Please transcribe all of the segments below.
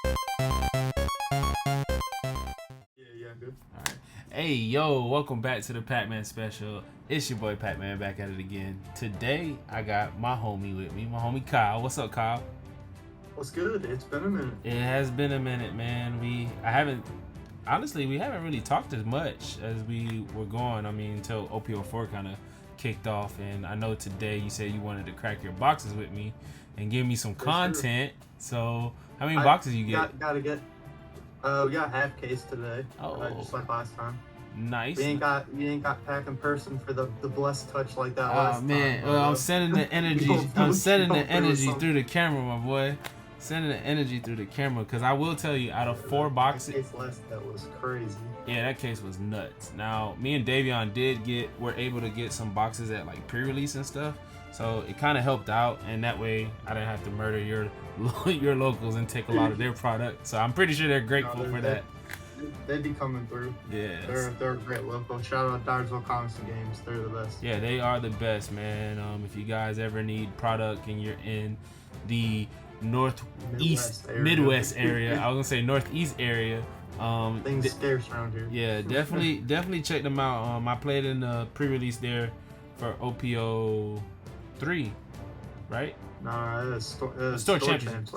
Yeah, good. Alright. Hey, yo, welcome back to the Pac-Man special. It's your boy Pac-Man back at it again. Today, I got my homie with me, my homie Kyle. What's up, Kyle? What's good? It's been a minute. It has been a minute, man. We haven't really talked as much as we were going. I mean, until OP04 kind of kicked off. And I know today you said you wanted to crack your boxes with me and give me some content. Sure. So, how many boxes you get? Gotta get. We got half case today. Just like last time. Nice. We ain't got pack in person for the blessed touch like that last time. Oh man, well, I'm sending the energy. I'm sending the energy through the camera, my boy. Sending the energy through the camera, because I will tell you, out of 4 boxes, that was crazy. Yeah, that case was nuts. Now, me and Davion were able to get some boxes at like pre-release and stuff, so it kind of helped out, and that way I didn't have to murder your locals and take a lot of their product. So I'm pretty sure they're grateful for that. They'd be coming through. Yeah, they're a great local. Shout out Dyersville Comics and Games. They're the best. Yeah, they are the best, man. If you guys ever need product and you're in the Midwest area. I was gonna say northeast area. Things scarce around here. Yeah, definitely check them out. I played in the pre-release there for OP03, right? Nah, store championships.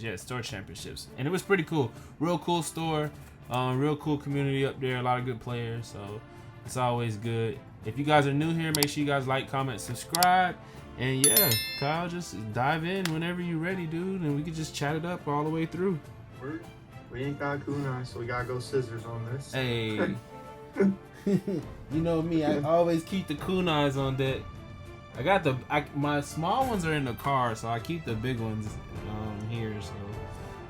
Yeah, store championships, and it was pretty cool. Real cool store, real cool community up there. A lot of good players, so it's always good. If you guys are new here, make sure you guys like, comment, subscribe. And yeah, Kyle, just dive in whenever you're ready, dude, and we can just chat it up all the way through. We ain't got kunai, so we gotta go scissors on this. Hey, you know me, I always keep the kunais on deck. I got my small ones are in the car, so I keep the big ones here. So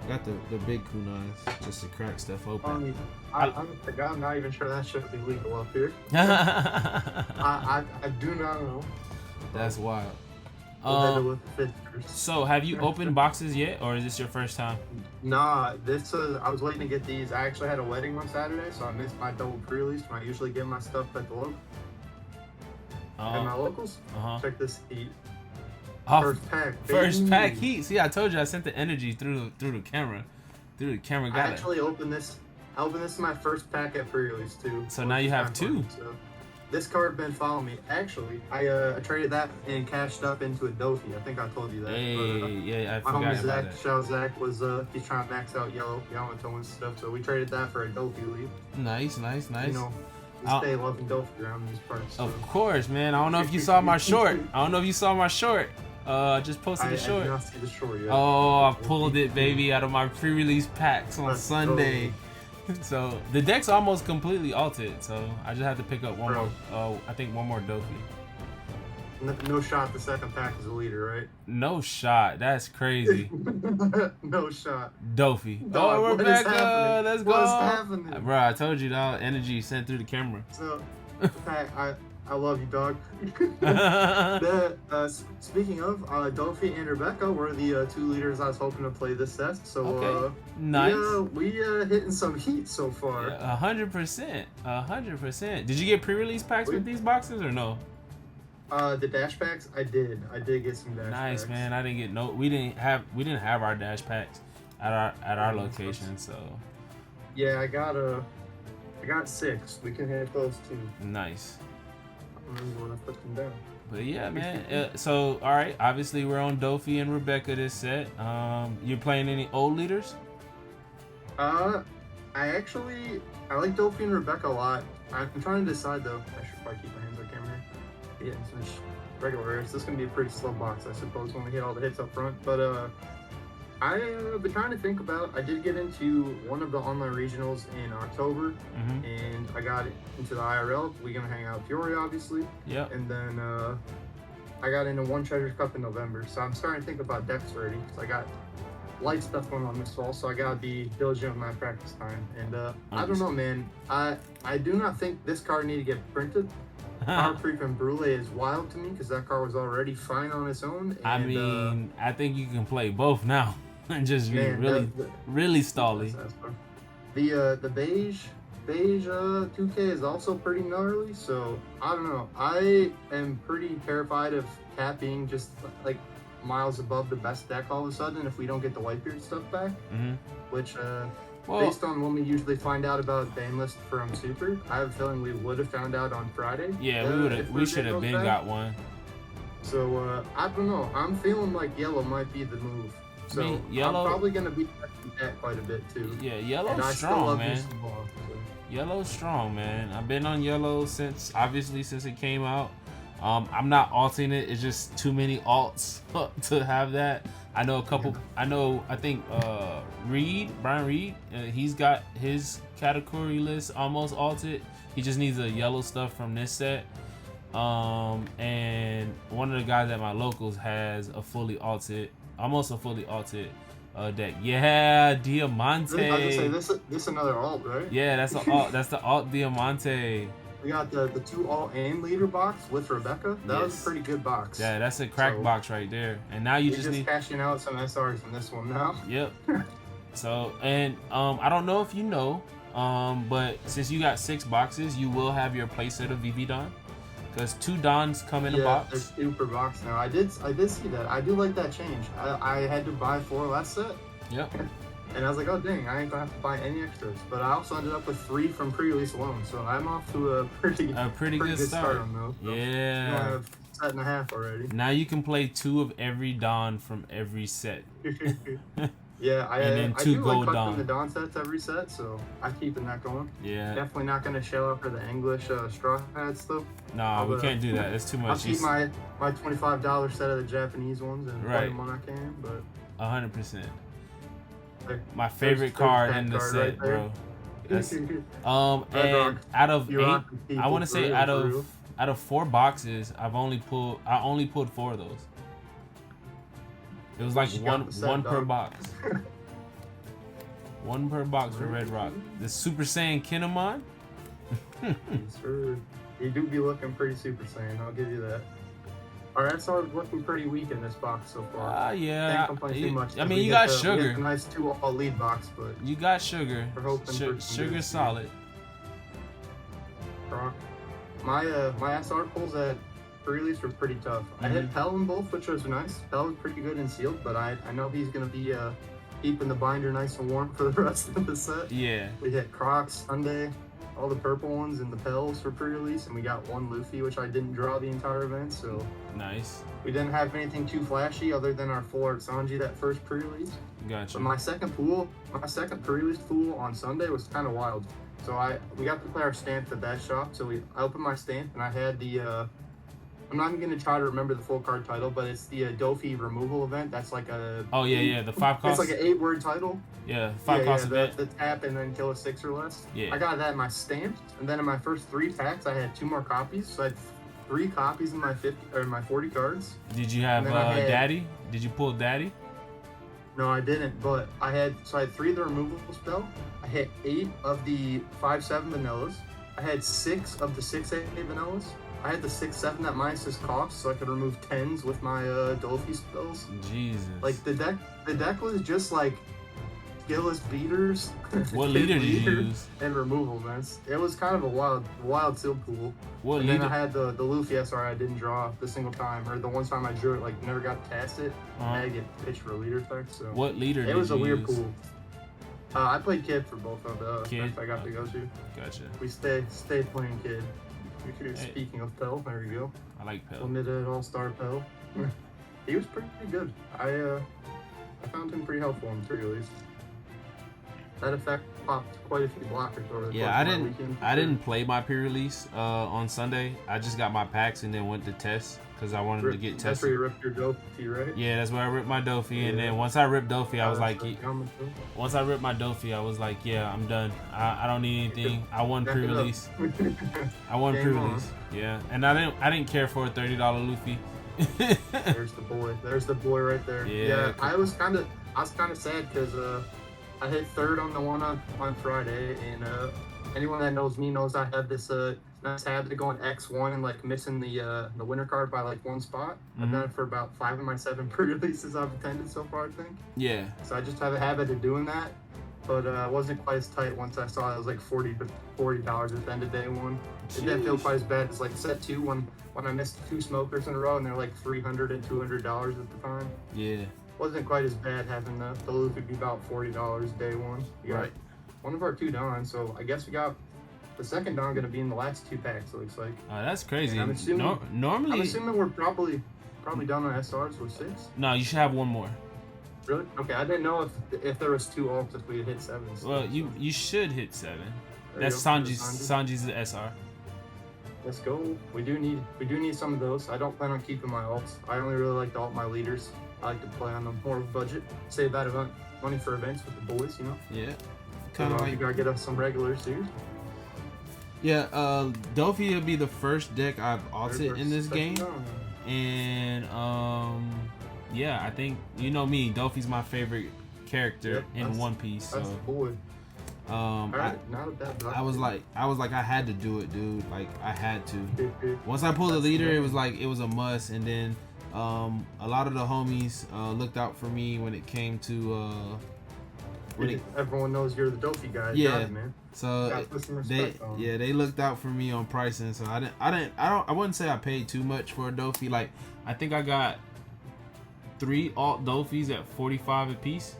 I got the big kunais just to crack stuff open. I'm not even sure that should be legal up here. I do not know. That's wild. So have you opened boxes yet, or is this your first time? Nah, I was waiting to get these. I actually had a wedding on Saturday, so I missed my double pre-release when I usually get my stuff at the local. And my locals. Check this heat. First pack. First pack heat. See, I told you I sent the energy through the camera. Through the camera. I actually opened this. I opened this in my first pack at pre-release too. So now you have 2. This card been following me. Actually, I traded that and cashed up into a Dofi. I think I told you that. Yeah, I forgot my homie about Zach, that. shout out Zach, was he's trying to max out yellow and tones stuff. So we traded that for a Dofi lead. Nice. You know, we stay loving Dofi around these parts. So. Of course, man. I don't know if you saw my short. I just posted the short. I did not see the short yet. Oh, I pulled it, baby, out of my pre-release packs on Sunday. So the deck's almost completely altered, so I just have to pick up one more. I think one more Dofi. No shot. The second pack is a leader, right? No shot. That's crazy. No shot. Dofi. Dog, we're back. Let's go. What's happening? Bro, I told you that energy sent through the camera. So, I love you, dog. Speaking of, Dofi and Rebecca were the 2 leaders I was hoping to play this set. So, nice. We hitting some heat so far. 100%. 100%. Did you get pre-release packs with these boxes or no? The dash packs, I did get some dash packs. Nice, man. I didn't get no. We didn't have our dash packs at our location, so. Yeah, I got 6. We can hit those 2. Nice. Remember when I put them down. But yeah, man. So all right, obviously we're on Dofi and Rebecca this set. You playing any old leaders? I like Dofi and Rebecca a lot. I'm trying to decide though. I should probably keep my hands on camera. Yeah, some regular rares. This is gonna be a pretty slow box, I suppose, when we hit all the hits up front. But I've been trying to think about. I did get into one of the online regionals in October, and I got into the IRL. We're gonna hang out with Fiore, obviously. Yeah. And then I got into one Treasure Cup in November. So I'm starting to think about decks already, because I got light stuff going on this fall. So I gotta be diligent with my practice time. And I don't know, man. I do not think this card need to get printed. Power Creep and Brule is wild to me because that card was already fine on its own. And, I mean, I think you can play both now. And just be really stally. The beige 2K is also pretty gnarly, so I don't know. I am pretty terrified of Cat being just like miles above the best deck all of a sudden if we don't get the Whitebeard stuff back. Which, based on when we usually find out about ban list from Super, I have a feeling we would have found out on Friday. Yeah, we should have been got one. So, I don't know. I'm feeling like yellow might be the move. So, yellow, I'm probably going to be that quite a bit, too. Yeah, yellow's strong, man. Yellow's strong, man. I've been on yellow since it came out. I'm not alting it. It's just too many alts to have that. I know a couple. I think Brian Reed, he's got his category list almost alted. He just needs a yellow stuff from this set. And one of the guys at my locals has almost a fully alted deck. Yeah, Diamante. I was gonna say this another alt, right? Yeah, that's the alt. That's the alt Diamante. We got the 2 alt and leader box with Rebecca. That was a pretty good box. Yeah, that's a crack box right there. And now you just need cashing out some SRs in this one now. Yep. So, and I don't know if you know, but since you got 6 boxes, you will have your playset of VV Don. Because 2 Dons come in a box. There's 2 per box now. I did see that. I do like that change. I had to buy 4 last set. Yep. And I was like, oh dang, I ain't gonna have to buy any extras. But I also ended up with 3 from pre-release alone, so I'm off to a pretty good start on those. So yeah. I have a set and a half already. Now you can play 2 of every Don from every set. Yeah, and then I 2 do gold like Don. the Don sets every set, so I'm keeping that going. Yeah. Definitely not gonna shell out for the English straw hats though. No, we can't do that. It's too much. I'll keep my $25 set of the Japanese ones and play them when I can, but 100%. My favorite card in the set, right, bro. That's, and out of 8, I want to say out of 4 boxes, I only pulled 4 of those. It was like one per box. 1 per box for Red Rock. The Super Saiyan Kinemon. Sure. You do be looking pretty Super Saiyan, I'll give you that. Our SR is looking pretty weak in this box so far. Yeah. Can't complain too much. I mean, you got Sugar. We get a nice 2 all lead box, but you got Sugar. We're hoping Sugar's solid. My SR pulls at pre-release were pretty tough. I hit Pell in both, which was nice. Pell was pretty good in sealed, but I know he's gonna be keeping the binder nice and warm for the rest of the set. Yeah. We hit Crocs, Sunday, all the purple ones and the Pells for pre-release, and we got 1 Luffy, which I didn't draw the entire event, so nice. We didn't have anything too flashy other than our full art Sanji that first pre-release. Gotcha. But my second pre-release pool on Sunday was kind of wild. So we got to play our stand at the best shop. So I opened my stand and I had the I'm not even gonna try to remember the full card title, but it's the Dofi removal event. That's like a the 5 cost. It's like an 8-word title. Yeah, 5 cost event. The tap and then kill a 6 or less. Yeah. I got that in my stamp, and then in my first 3 packs, I had 2 more copies. So I had 3 copies in my 40 cards. Did you have Daddy? Did you pull Daddy? No, I didn't. But I had 3 of the removal spell. I had 8 of the 5/7 vanillas. I had 6 of the 6/8 vanillas. I had the 6/7 that minuses cost, so I could remove 10s with my Dolphy spells. Jesus. Like the deck was just like skillless beaters. What leader did you use? And removal events. It was kind of a wild seal pool. What and leader? Then I had the Luffy SR I didn't draw the single time, or the one time I drew it, like never got to cast it. I had to get pitched for a leader effect. So what leader did you use? It was a weird pool. I played Kid for both of the events I got to go to. Gotcha. We stayed playing Kid. Speaking of Pell, there you go. I like Pell. Limited all-star Pell. He was pretty good. I found him pretty helpful in pre-release. That effect popped quite a few blockers over the course of my weekend. I didn't play my pre-release on Sunday. I just got my packs and then went to test because I wanted to get tested. That's where you ripped your Dofi, right? Yeah, that's where I ripped my Dofi, and then once I ripped Dofi, I was like, yeah, I'm done. I don't need anything. I won pre-release. I won pre-release. Yeah, and I didn't care for a $30 Luffy. There's the boy. There's the boy right there. Yeah, I was kind of sad because I hit 3rd on the one on Friday, and anyone that knows me knows I have this nice habit of going X1 and like missing the winter card by like 1 spot. I've done it for about 5 of my 7 pre-releases I've attended so far, I think. Yeah. So I just have a habit of doing that. but it wasn't quite as tight once I saw it was like $40 at the end of day one. It didn't feel quite as bad as like set 2 when I missed 2 smokers in a row and they're like $300 and $200 at the time. Yeah. Wasn't quite as bad having the loot would be about $40 day one. We got one of our 2 dons, so I guess we got the second don gonna be in the last 2 packs. It looks like. Oh, that's crazy. I'm assuming, normally, I'm assuming we're probably done on SRs with 6. No, you should have one more. Really? Okay, I didn't know if there was 2 ults if we had hit 7. Well, you should hit 7. There That's Sanji's SR. Let's go. We do need some of those. I don't plan on keeping my ults. I only really like to ult my leaders. I like to play on them more of a budget. Save that money for events with the boys, you know? Yeah. Kind of like you gotta get us some regulars, dude. Yeah, Dofi will be the first deck I've ulted in this game. And yeah, I think you know me, Dofi's my favorite character in One Piece. So that's the boy. Not a bad block. I was like I had to do it, dude. Like I had to. Once I pulled the leader, it was a must. And then a lot of the homies looked out for me when it came to everyone knows you're the Dofi guy. Yeah, got it, man. So they looked out for me on pricing. So I wouldn't say I paid too much for a Dofi. Like I think I got 3 alt Dofis at 45 a piece.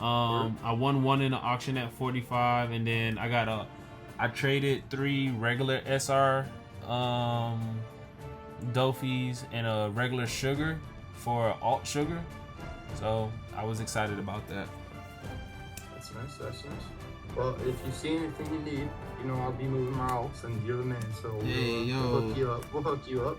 I won one in the auction at 45, and then I traded 3 regular SR Dofis and a regular sugar for alt sugar. So I was excited about that. That's nice. That's nice. Well, if you see anything you need, you know I'll be moving my alts, and you're the man. So we'll hook you up.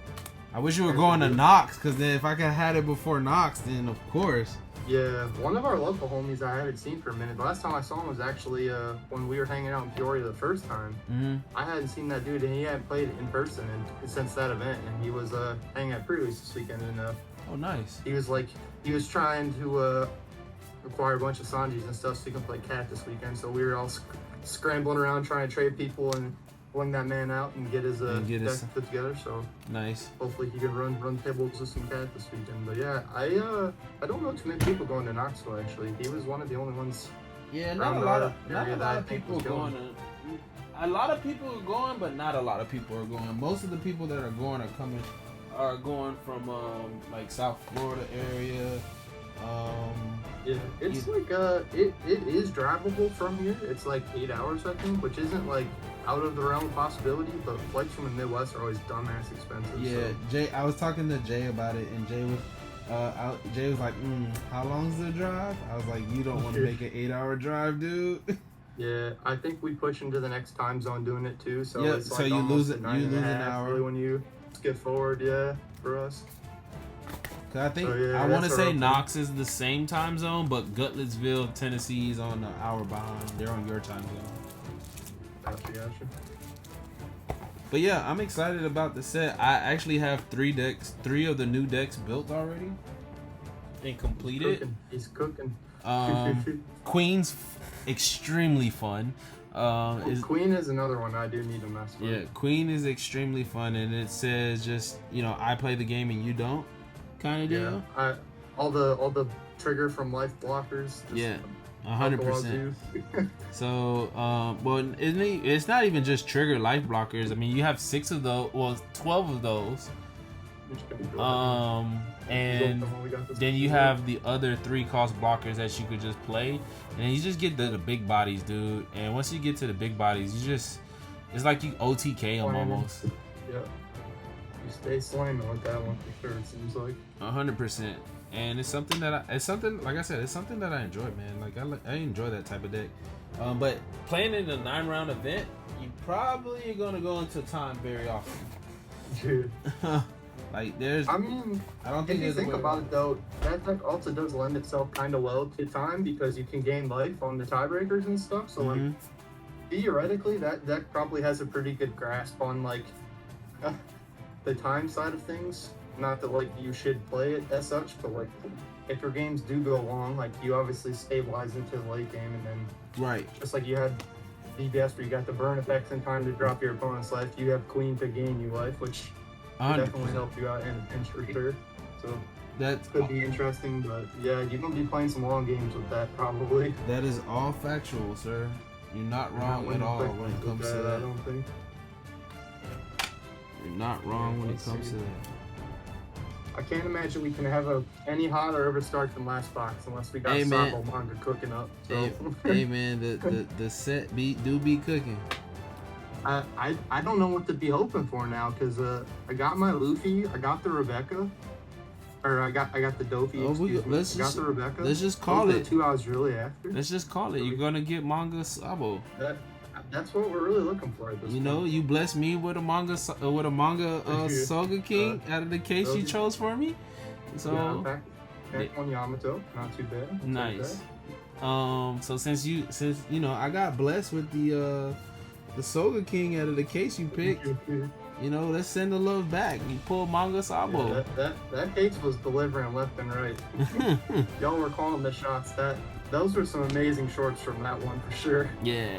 I wish you were going to Nox, because then if I could have had it before Nox, then of course. Yeah, one of our local homies I haven't seen for a minute. The last time I saw him was actually when we were hanging out in Peoria the first time. Mm-hmm. I hadn't seen that dude, and he hadn't played in person since that event, and he was hanging at pre-release this weekend. And oh, nice. He was trying to acquire a bunch of Sanjis and stuff so he can play Cat this weekend. So we were all scrambling around trying to trade people and bring that man out and get his deck put together. So nice. Hopefully he can run tables with some Cat this weekend. But yeah, I don't know too many people going to Knoxville actually. He was one of the only ones. Yeah, not a lot of people going. A lot of people are going, but not a lot of people are going. Most of the people that are going from like South Florida area. Yeah, it's like it is drivable from here. It's like 8 hours I think, which isn't like out of the realm of possibility, but flights from the Midwest are always dumbass expensive. Yeah, so. Jay, I was talking to Jay about it, and Jay was like, how long's the drive? I was like, you don't want to make an 8-hour drive, dude. Yeah, I think we push into the next time zone doing it too. So yep, it's like so you lose an hour really when you skip forward. Yeah, for us. I think I want to say Knox is the same time zone, but Gutletsville, Tennessee is on an hour behind. They're on your time zone. Gotcha. But yeah, I'm excited about the set. I actually have 3 of the new decks built already and completed. He's cooking. Queen's extremely fun. Queen is another one I do need to mess with. Yeah, Queen is extremely fun, and it says just I play the game and you don't. Kind of deal. Yeah, all the trigger from life blockers. Yeah, 100%. So, well, it's not even just trigger life blockers. I mean, you have 6 of those. Well, 12 of those. And then you have the other 3 cost blockers that you could just play, and you just get the big bodies, dude. And once you get to the big bodies, it's like you OTK them almost. Yeah. You stay slamming with that one for sure. It seems like 100%, and it's something that it's something that I enjoy, man. Like I enjoy that type of deck. But playing in a 9-round event, you probably are gonna go into time very often. Dude, like I don't think if you think about it though, that deck also does lend itself kind of well to time because you can gain life on the tiebreakers and stuff. So like theoretically, that deck probably has a pretty good grasp on like. The time side of things, not that like you should play it as such, but like if your games do go long, like you obviously stabilize into the late game, and then just like you had DBS where you got the burn effects in time to drop your opponent's life, you have Queen to gain you life, which will definitely help you out in a pinch for sure. So That could be interesting, but yeah, you're gonna be playing some long games with that probably. That is all factual, sir. You're not wrong at all when it comes to that. I don't think. You're not wrong when it comes to that. I can't imagine we can have any hotter of a start than last box unless we got Sabo manga cooking up. So. Hey man, the set be cooking. I don't know what to be hoping for now because I got my Luffy, I got the Rebecca, or I got the Dofi. I got the Rebecca. Let's just call it. 2 hours really after. Let's just call it. You're gonna get manga Sabo. That's what we're really looking for at this point. You know, you blessed me with a manga Soga King out of the case you chose for me. So back on Yamato, not too bad. Nice. So since you know I got blessed with the Soga King out of the case you picked, you know, let's send the love back. You pull manga Sabo. Yeah, that case was delivering left and right. Y'all were calling the shots. Those were some amazing shorts from that one for sure. Yeah.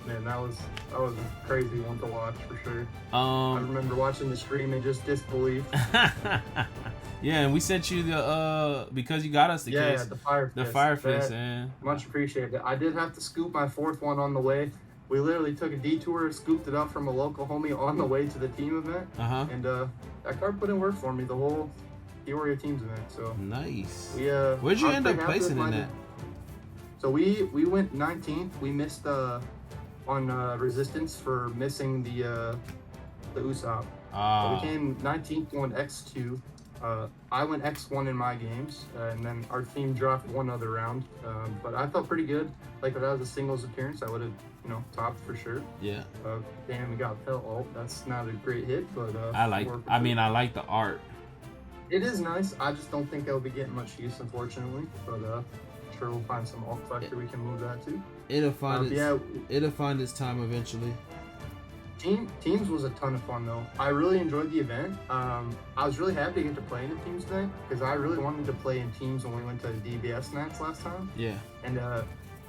Man, that was a crazy one to watch for sure. I remember watching the stream and just disbelief. Yeah, and we sent you the because you got us the case. Yeah, the Fire Fist. Man. Much appreciated. I did have to scoop my 4th one on the way. We literally took a detour, scooped it up from a local homie on the way to the team event. And that card put in work for me the whole Peoria teams event. So nice. Where'd you end up placing in that? So we went 19th. We missed on Resistance for missing the Usopp. So we came 19th on X2. I went X1 in my games, and then our team dropped one other round. But I felt pretty good. Like if that was a singles appearance, I would have, topped for sure. Yeah. Damn, we got Pell Alt. That's not a great hit, but I like the art. It is nice. I just don't think it'll be getting much use, unfortunately. But sure we'll find some alt collector we can move that to. It'll find its time eventually. Teams was a ton of fun though. I really enjoyed the event. I was really happy to get to play in a teams event because I really wanted to play in teams when we went to DBS Nats last time. Yeah. And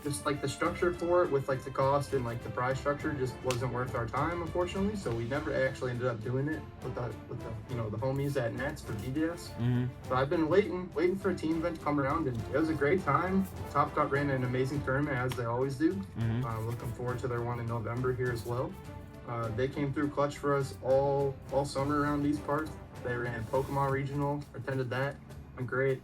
just like the structure for it with like the cost and like the prize structure just wasn't worth our time, unfortunately. So we never actually ended up doing it with the the homies at Nats for DBS. So I've been waiting for a team event to come around, and it was a great time. Top Cut ran an amazing tournament as they always do. Looking forward to their one in November here as well. They came through clutch for us all summer around these parts. They ran Pokemon Regional, attended that, went great.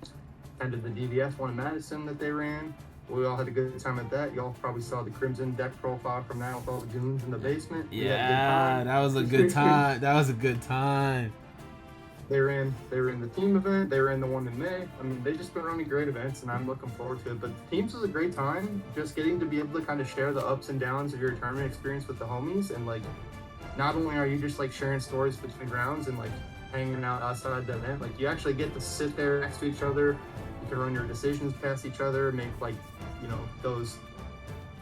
Attended the DVF one in Madison that they ran. We all had a good time at that. Y'all probably saw the Crimson deck profile from that with all the goons in the basement. Yeah, that was a good time. That was a good time. They ran the team event. They ran the one in May. I mean, they just been running great events, and I'm looking forward to it. But the teams was a great time. Just getting to be able to kind of share the ups and downs of your tournament experience with the homies, and like, not only are you just like sharing stories between rounds and like hanging out outside the event, like you actually get to sit there next to each other. You can run your decisions past each other, make like, those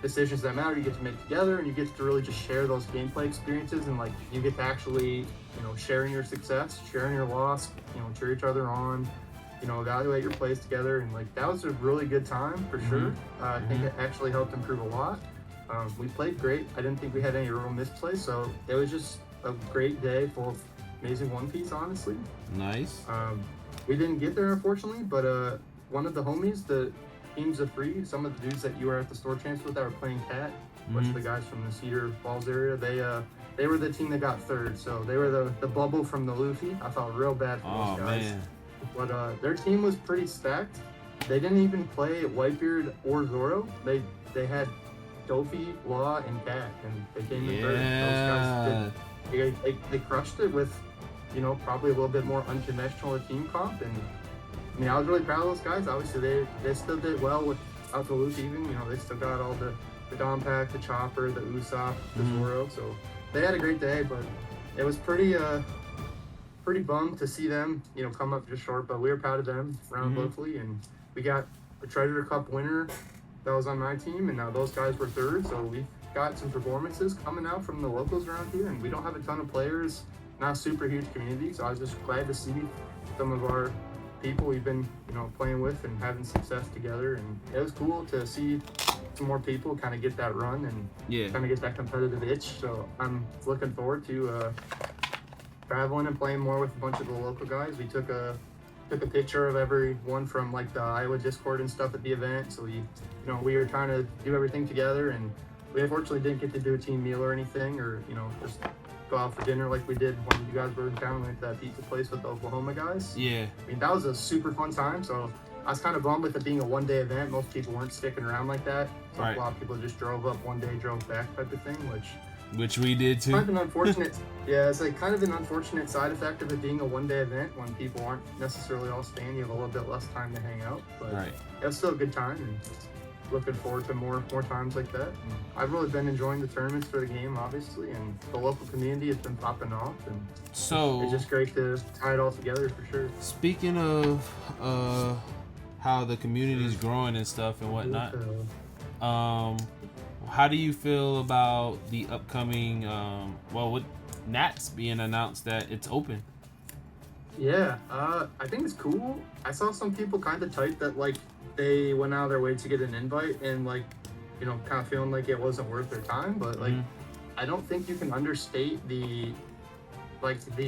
decisions that matter. You get to make together, and you get to really just share those gameplay experiences, and like you get to actually sharing your success, sharing your loss, cheer each other on, evaluate your plays together. And like that was a really good time for sure. I think it actually helped improve a lot. We played great. I didn't think we had any real misplays, so it was just a great day full of amazing One Piece, honestly. Nice. We didn't get there, unfortunately, but one of the homies, the Teams of Free, some of the dudes that you were at the store chance with that were playing Cat, a bunch of the guys from the Cedar Falls area, they were the team that got third, so they were the bubble from the Luffy. I felt real bad for those guys. Man. But their team was pretty stacked. They didn't even play Whitebeard or Zoro. They had Dofi, Law, and Cat, and they came in third. Those guys did. They crushed it with, probably a little bit more unconventional team comp. And I mean, I was really proud of those guys. Obviously, they still did well without the Luffy even. They still got all the Dom Pack, the Chopper, the Usopp, the Zoro. So they had a great day, but it was pretty bummed to see them, come up just short. But we were proud of them around locally, and we got a Treasure Cup winner that was on my team, and now those guys were third. So we got some performances coming out from the locals around here, and we don't have a ton of players, not a super huge community. So I was just glad to see some of our people we've been, playing with and having success together, and it was cool to see some more people kind of get that run and kind of get that competitive itch. So I'm looking forward to traveling and playing more with a bunch of the local guys. We took a took a picture of everyone from like the Iowa Discord and stuff at the event. So we were trying to do everything together, and we unfortunately didn't get to do a team meal or anything, or just go out for dinner like we did when you guys were in town. We went to that pizza place with the Oklahoma guys. Yeah. I mean, that was a super fun time. So I was kind of bummed with it being a one-day event. Most people weren't sticking around like that. So right. A lot of people just drove up one day, drove back type of thing, which we did too. Kind of an unfortunate, yeah, it's like kind of an unfortunate side effect of it being a one-day event. When people aren't necessarily all staying, you have a little bit less time to hang out. But right. Yeah, it's still a good time, and looking forward to more times like that. And I've really been enjoying the tournaments for the game, obviously, and the local community has been popping off, and so it's just great to tie it all together for sure. Speaking of how the community is growing and stuff and whatnot, how do you feel about the upcoming with Nats being announced that it's open? Yeah, I think it's cool. I saw some people kind of type that like they went out of their way to get an invite and like kind of feeling like it wasn't worth their time, but like I don't think you can understate the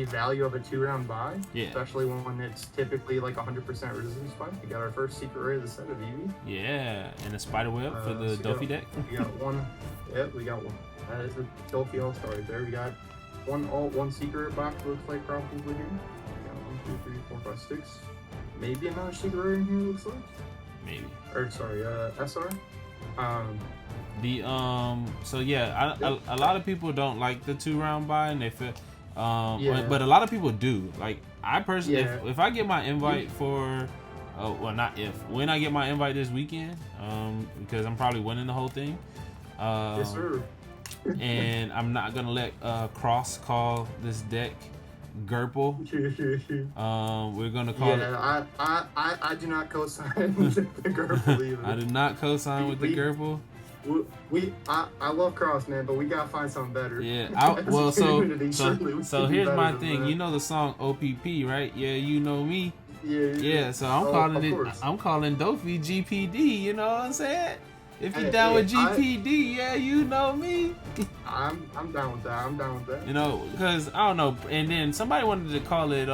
value of a 2-round buy, especially when it's typically like 100% resistance spike. We got our first secret rare of the set of Eevee. Yeah, and a spider web for the Dofi deck. We got one. Yep, we got one. That is a Dofi All-Star right there. We got one alt, one secret box. Looks like probably here. We got 1, 2, 3, 4, 5, 6. Maybe another secret rare in here. Looks like. Maybe. Or sorry, SR. So yeah, a lot of people don't like the 2-round buy, and they feel. But a lot of people do. Like I personally, if I get my invite for, when I get my invite this weekend, because I'm probably winning the whole thing. Yes, sir. And I'm not gonna let Cross call this deck Gurple. We're gonna call it. Yeah, I do not co-sign with the Gurple either. I do not co-sign with the Gurple. I love Cross, man, but we gotta find something better. Yeah, so here's my thing. You know the song OPP, right? Yeah, you know me. Yeah. So I'm calling Dofi GPD. You know what I'm saying? If you're down with GPD, yeah, you know me. I'm down with that. I'm down with that. Because I don't know. And then somebody wanted to call it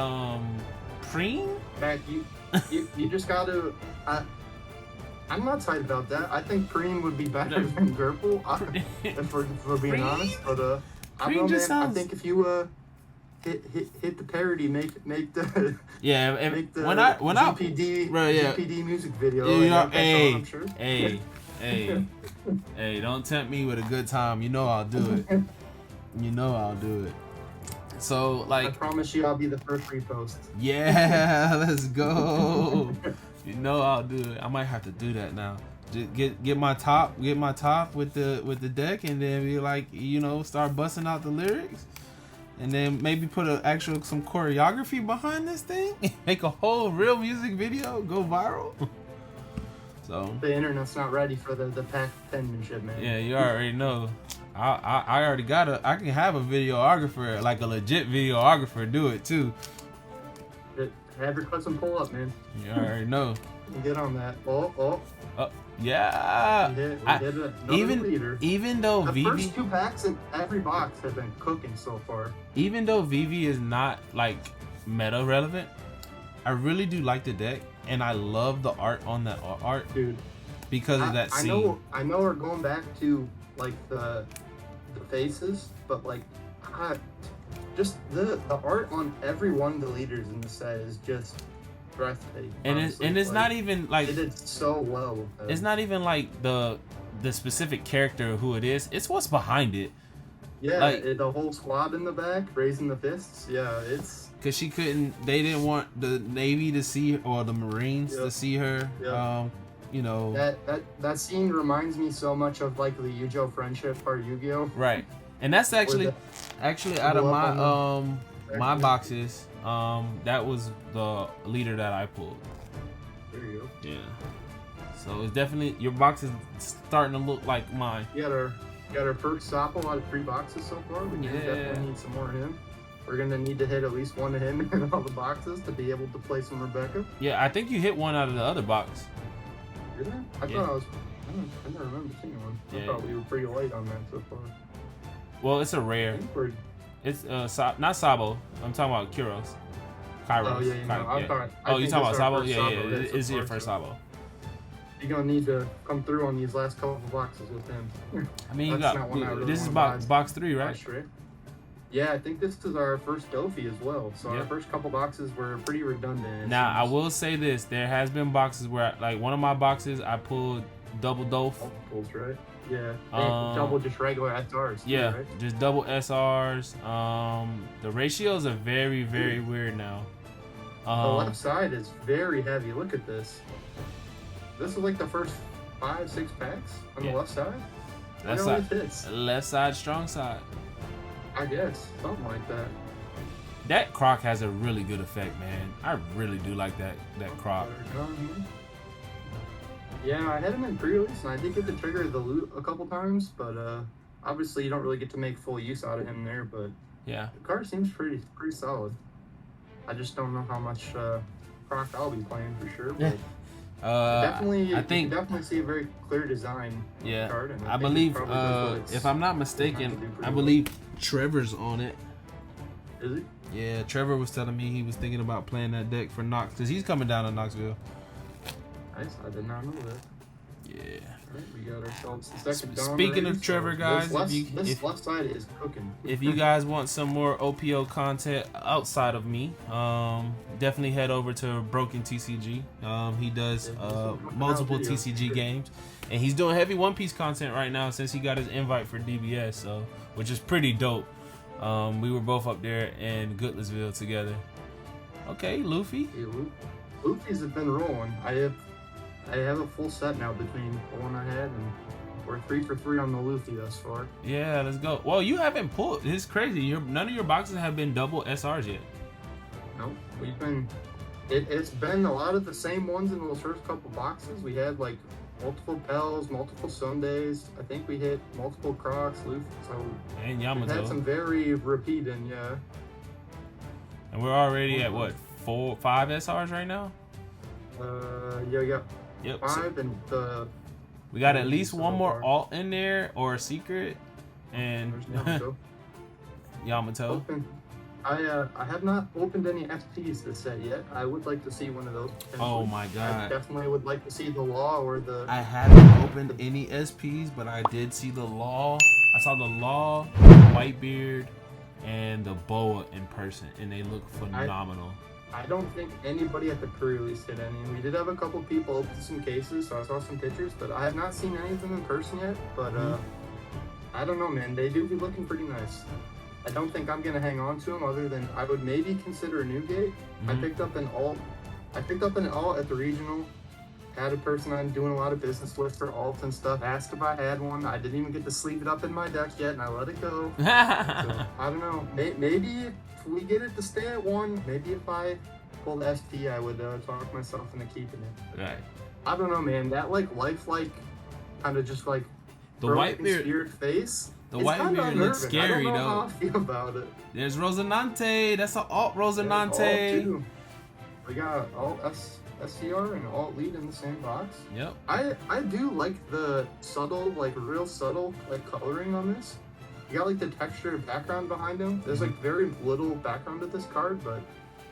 Preen. Man, you just gotta. I'm not tight about that. I think Preen would be better than Gurple, if we're being honest. But I don't know, man. I think if you hit the parody, make the GPD music video. Hey, don't tempt me with a good time. You know I'll do it. So like, I promise you, I'll be the first repost. Yeah, let's go. You know I'll do it. I might have to do that now. Just get my top with the deck, and then be like, start busting out the lyrics, and then maybe put some choreography behind this thing. Make a whole real music video, go viral. So the internet's not ready for the pack penmanship, man. Yeah, you already know. I already got I can have a videographer, like a legit videographer, do it too. Have your cousin pull up, man. You already know. Get on that. Yeah. We did it. Even though the Vivi, first 2 packs in every box have been cooking so far. Even though Vivi is not like meta relevant, I really do like the deck, and I love the art on that art, dude. Because of that scene. I know we're going back to like the faces, but like just the art on every one of the leaders in the set is just breathtaking. And it's not even like they did so well with that. It's not even like the specific character who it is. It's what's behind it. Yeah, like, the whole squad in the back raising the fists. Yeah, it's because they didn't want the Navy to see, or the Marines to see her. That scene reminds me so much of like the Yu-Gi-Oh friendship part of Yu-Gi-Oh. Right. And that's actually out of my boxes, that was the leader that I pulled. There you go. Yeah. So it's definitely, your box is starting to look like mine. You got our first Sopple out of 3 boxes so far. We definitely need some more of him. We're gonna need to hit at least one of him in all the boxes to be able to play some Rebecca. Yeah, I think you hit one out of the other box. Did I? I thought I never remember seeing one. I thought we were pretty late on that so far. Well, it's a rare. It's not Sabo. I'm talking about Kuros. Kairos. Oh yeah, you know, Yeah. Oh, you talking about Sabo? Yeah. It's your first so Sabo. you're gonna need to come through on these last couple of boxes with him. I mean, That's not one I really this is wanna buy. box 3, right? Yeah, I think this is our first Dofi as well. So our first couple boxes were pretty redundant. Now I will say this: there has been boxes where, like one of my boxes, I pulled double Dof. Multiples, right? Yeah. Double just regular SRs. Yeah, too, right? just double SRs. The ratios are very, very weird now. The left side is very heavy. Look at this. This is like the first 5-6 packs on the left side. Left side, strong side. I guess something like that. That croc has a really good effect, man. I really do like that croc. Yeah, I had him in pre-release, and I did get to trigger the loot a couple times, but obviously you don't really get to make full use out of him there. But yeah, the card seems pretty solid. I just don't know how much croc I'll be playing for sure. But I think definitely see a very clear design. Yeah, card, and I believe if I'm not mistaken, I believe Trevor's on it. Is he? Yeah, Trevor was telling me he was thinking about playing that deck for Knox because he's coming down to Knoxville. Nice, I did not know that. Yeah. Right, we got ourselves the second Speaking of Trevor, guys, this left side is cooking. If you guys want some more OPO content outside of me, definitely head over to Broken TCG. He does multiple TCG games, and he's doing heavy One Piece content right now since he got his invite for DBS, so which is pretty dope. We were both up there in Goodlettsville together. Okay, Luffy. Hey, Luffy's have been rolling. I have a full set now between the one I had, and we're 3 for 3 on the Luffy thus far. Yeah, let's go. Well, you haven't pulled. It's crazy. None of your boxes have been double SRs yet. Nope. We've been. It's been a lot of the same ones in those first couple boxes. We had like multiple Pels, multiple Sundays. I think we hit multiple Crocs, Luffy. So and Yamato. We've had some very repeating, yeah. And we're already at what, 5 SRs right now? Yeah. Yep. 5 and we got at least one more alt in there or a secret, and Yamato. I have not opened any FPs this set yet. I would like to see one of those. Oh my god! I definitely would like to see the Law or the. I haven't opened any SPs, but I did see the Law. I saw the Law, Whitebeard, and the Boa in person, and they look phenomenal. I don't think anybody at the pre-release did any. We did have a couple people open some cases, so I saw some pictures, but I have not seen anything in person yet. But I don't know, man. They do be looking pretty nice. I don't think I'm gonna hang on to them, other than I would maybe consider a Newgate. I picked up an alt. at the regional. Had a person I'm doing a lot of business with for alt and stuff. Asked if I had one. I didn't even get to sleeve it up in my deck yet, and I let it go. So, I don't know. Maybe if we get it to stay at 1, maybe if I pull the SP, I would talk myself into keeping it. Right. I don't know, man. That lifelike, kind of just like the Whitebeard spirit face. The Whitebeard looks scary, I don't know though. how I feel about it. There's Rosinante. That's an alt Rosinante. We got alt SCR and alt lead in the same box. Yep. I do like the subtle, real subtle, coloring on this. You got the texture background behind him. There's very little background to this card, but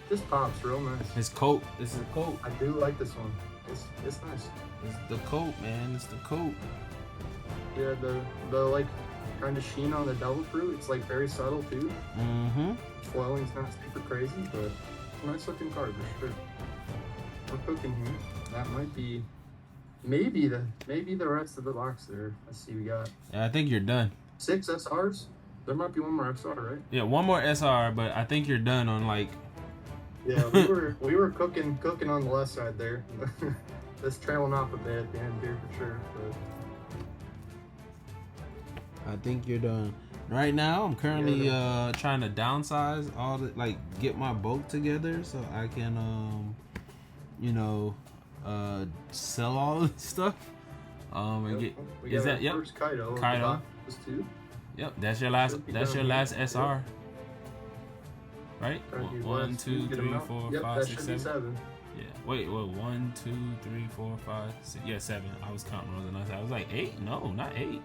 this pops real nice. His coat. This is a coat. I do like this one. It's nice. It's the coat, man. It's the coat. Yeah, the kind of sheen on the devil fruit. It's very subtle too. Mm-hmm. Foiling's not super crazy, but nice looking card for sure. We're cooking here. That might be maybe the rest of the box there. Let's see, we got. Yeah, I think you're done. 6 SRs. There might be one more SR, right? Yeah, one more SR, but I think you're done on Yeah, we were cooking on the left side there. That's trailing off a bit at the end here for sure. But I think you're done. Right now, I'm currently trying to downsize all the get my bulk together so I can sell all this stuff. And get is that first Kaido? Kaido. Yep, that's your last SR. Right? 1, 2, 3, 4, 5, 6, 7. Yeah. Wait. 1, 2, 3, 4, 5, 6. Yeah, 7. I was counting Rosinante. I was like 8. No, not 8.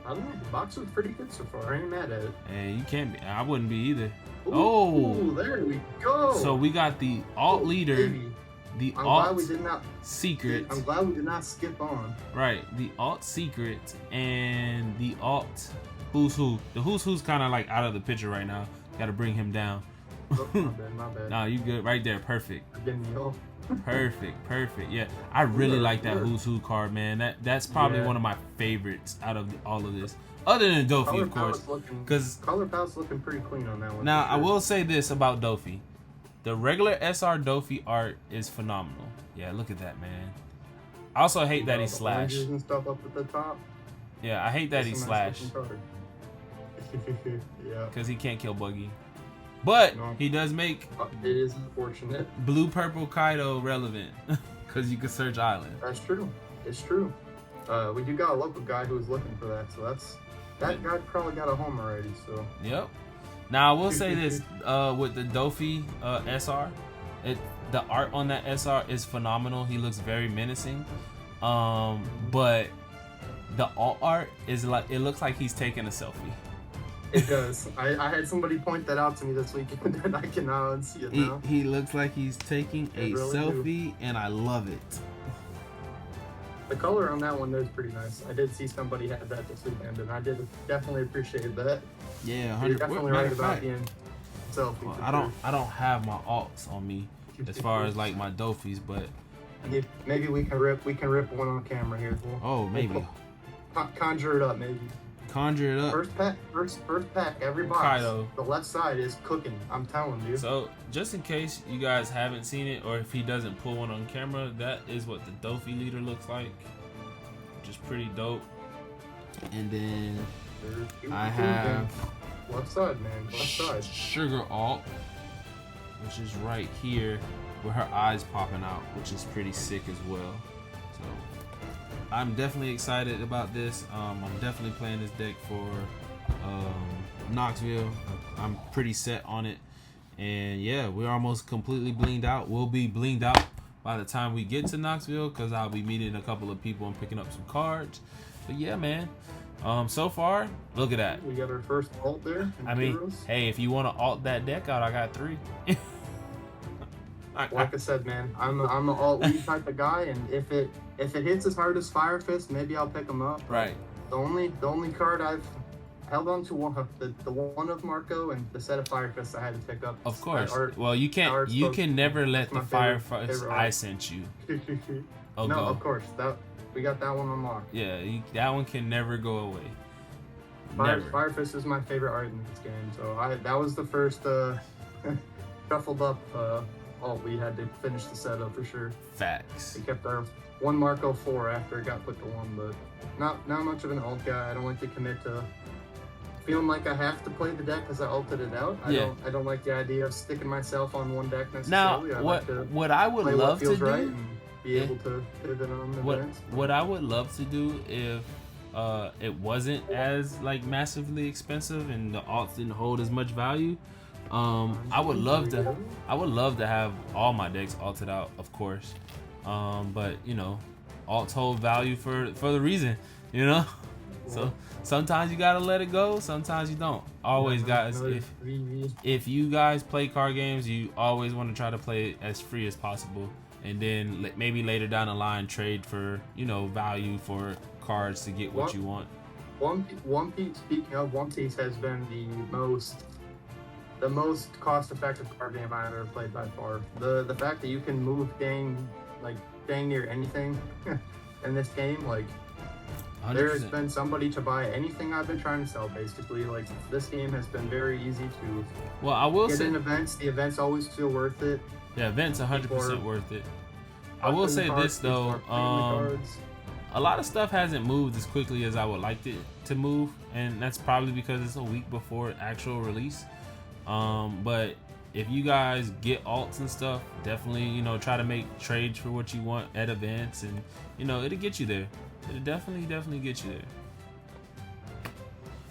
I don't know. The box was pretty good so far. I ain't mad at it. Hey, you can't be. I wouldn't be either. Ooh, there we go. So we got the alt leader, baby. the I'm alt glad we did not secret. I'm glad we did not skip on. Right, the alt secret and the alt who's who. The who's kind of like out of the picture right now. Got to bring him down. Oh, my bad. Nah, you good right there. Perfect. Perfect. Yeah, I really like that who's who card, man. That's probably one of my favorites out of all of this. Other than Dofi, of course, because color palette's looking pretty clean on that one. Now, I will say this about Dofi: the regular SR Dofi art is phenomenal. Yeah, look at that, man. I also hate that he slashed. And stuff up at the top. Yeah, I hate that he slashed. Yeah. Because he can't kill Buggy. But he does make it is unfortunate. Blue Purple Kaido relevant. Because you can search Island. That's true. It's true. We do got a local guy who was looking for that, so that guy probably got a home already. So. Yep. Now I will say this with the Dofi SR, the art on that SR is phenomenal. He looks very menacing. But the alt art is like, it looks like he's taking a selfie. It does. I had somebody point that out to me this weekend, and I can unsee it now. He looks like he's taking a selfie, and I love it. The color on that one is pretty nice. I did see somebody had that this weekend, and I did definitely appreciate that. Yeah, 100%. You're definitely right about being selfie. Well, I don't have my alts on me as far as like my Dofis, but maybe we can rip one on camera here. Oh, maybe. Conjure it up, maybe. Conjure it up. First pack, every box. Kaido. The left side is cooking. I'm telling you. So, just in case you guys haven't seen it, or if he doesn't pull one on camera, that is what the Dofi leader looks like. Just pretty dope. And then I have left side, man. Left side. Sugar alt, which is right here, with her eyes popping out, which is pretty sick as well. So. I'm definitely excited about this. I'm definitely playing this deck for Knoxville. I'm pretty set on it. And yeah, we're almost completely blinged out. We'll be blinged out by the time we get to Knoxville because I'll be meeting a couple of people and picking up some cards. But yeah, man. So far, look at that. We got our first alt there. I mean, hey, if you want to alt that deck out, I got 3. Like I said, man, I'm an alt lead type of guy, and if it hits as hard as Fire Fist, maybe I'll pick him up. Right. The only card I've held on to the one of Marco and the set of Fire Fists I had to pick up. Of course. Well, you can never let the Fire Fist I sent you. No, go. Of course we got that one unlocked. Yeah, that one can never go away. Fire Fist is my favorite art in this game, so that was the first shuffled up. We had to finish the setup for sure. Facts. We kept our one Marco 4 after it got put to 1, but not much of an alt guy. I don't like to commit to feeling like I have to play the deck because I ulted it out. I don't like the idea of sticking myself on one deck necessarily. Now, what I would love to do, right and be able to pivot on events. What I would love to do if it wasn't as like massively expensive and the alts didn't hold as much value. I would love to have all my decks alted out, of course. But you know, alts hold value for the reason, you know. So sometimes you gotta let it go, sometimes you don't. Always, guys, if you guys play card games, you always want to try to play it as free as possible, and then maybe later down the line trade for value for cards to get what you want. One Piece. Speaking of, One Piece has been the most cost-effective card game I ever played by far. The fact that you can move dang near anything in this game, like 100%. There has been somebody to buy anything I've been trying to sell, basically. Like, this game has been very easy to get in events. The events always feel worth it. Yeah, events 100% worth it. I will say this though, a lot of stuff hasn't moved as quickly as I would like it to move, and that's probably because it's a week before actual release. But if you guys get alts and stuff, definitely try to make trades for what you want at events, and it'll get you there. It'll definitely get you there.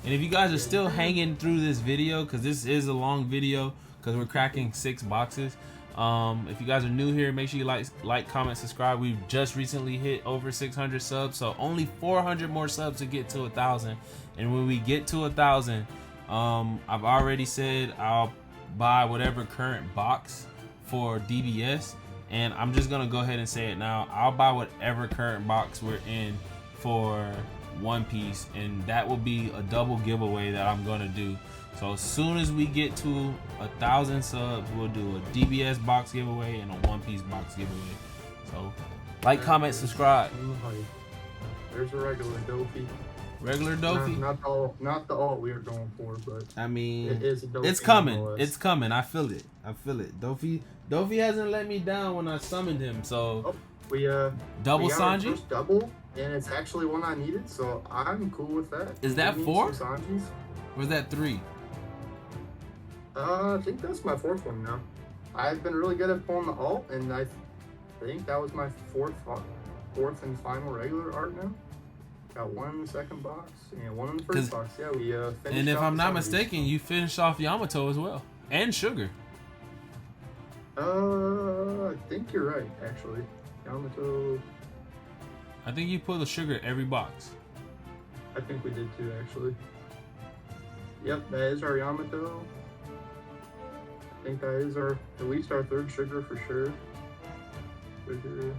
And if you guys are still hanging through this video, because this is a long video, because we're cracking 6 boxes, If you guys are new here, make sure you like, comment, subscribe. We've just recently hit over 600 subs, so only 400 more subs to get to 1,000. And when we get to 1,000, I've already said I'll buy whatever current box for DBS, and I'm just gonna go ahead and say it now. I'll buy whatever current box we're in for One Piece, and that will be a double giveaway that I'm gonna do. So as soon as we get to 1,000 subs, we'll do a DBS box giveaway and a One Piece box giveaway. So like, comment, subscribe. There's a regular Dofi. Regular Dofi. Not the alt we are going for, but I mean, it is a Dofi. It's coming. It's coming. I feel it. I feel it. Dofi hasn't let me down when I summoned him. So we double we got our Sanji. first double, and it's actually one I needed, so I'm cool with that. Is that 4? Sanjis. Or is that 3? I think that's my 4th one now. I've been really good at pulling the alt, and I think that was my fourth and final regular art now. Got 1 in the second box and 1 in the first box. Yeah, we finished. And if I'm not mistaken, you finished off Yamato as well, and Sugar. I think you're right, actually. Yamato. I think you pulled the Sugar every box. I think we did too, actually. Yep, that is our Yamato. I think that is at least our 3rd Sugar for sure. Sugar.